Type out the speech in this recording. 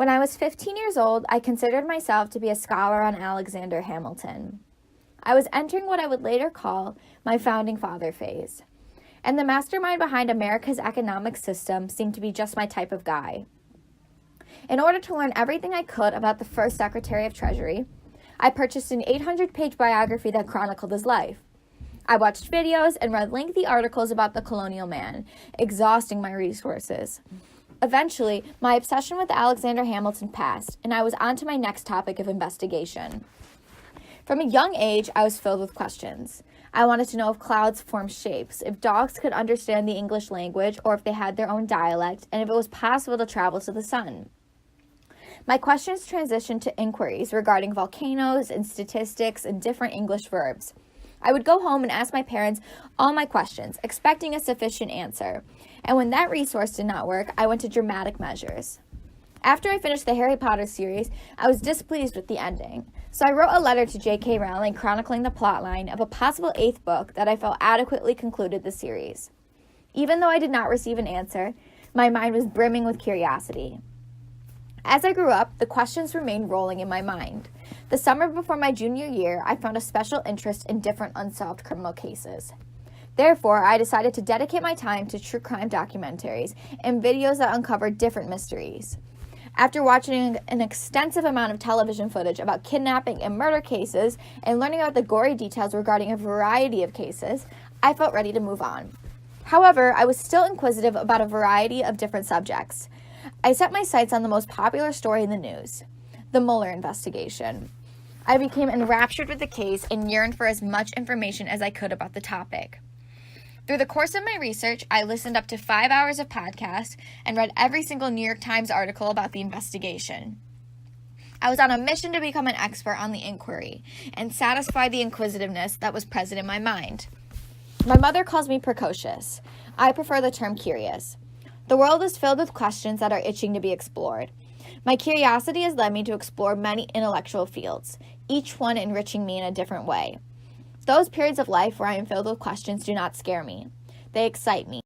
When I was 15 years old, I considered myself to be a scholar on Alexander Hamilton. I was entering what I would later call my founding father phase, and the mastermind behind America's economic system seemed to be just my type of guy. In order to learn everything I could about the first Secretary of Treasury, I purchased an 800-page biography that chronicled his life. I watched videos and read lengthy articles about the colonial man, exhausting my resources. Eventually, my obsession with Alexander Hamilton passed, and I was on to my next topic of investigation. From a young age, I was filled with questions. I wanted to know if clouds formed shapes, if dogs could understand the English language, or if they had their own dialect, and if it was possible to travel to the sun. My questions transitioned to inquiries regarding volcanoes and statistics and different English verbs. I would go home and ask my parents all my questions, expecting a sufficient answer. And when that resource did not work, I went to dramatic measures. After I finished the Harry Potter series, I was displeased with the ending. So I wrote a letter to J.K. Rowling chronicling the plotline of a possible 8th book that I felt adequately concluded the series. Even though I did not receive an answer, my mind was brimming with curiosity. As I grew up, the questions remained rolling in my mind. The summer before my junior year, I found a special interest in different unsolved criminal cases. Therefore, I decided to dedicate my time to true crime documentaries and videos that uncovered different mysteries. After watching an extensive amount of television footage about kidnapping and murder cases and learning about the gory details regarding a variety of cases, I felt ready to move on. However, I was still inquisitive about a variety of different subjects. I set my sights on the most popular story in the news, the Mueller investigation. I became enraptured with the case and yearned for as much information as I could about the topic. Through the course of my research, I listened up to 5 hours of podcasts and read every single New York Times article about the investigation. I was on a mission to become an expert on the inquiry and satisfy the inquisitiveness that was present in my mind. My mother calls me precocious. I prefer the term curious. The world is filled with questions that are itching to be explored. My curiosity has led me to explore many intellectual fields, each one enriching me in a different way. Those periods of life where I am filled with questions do not scare me. They excite me.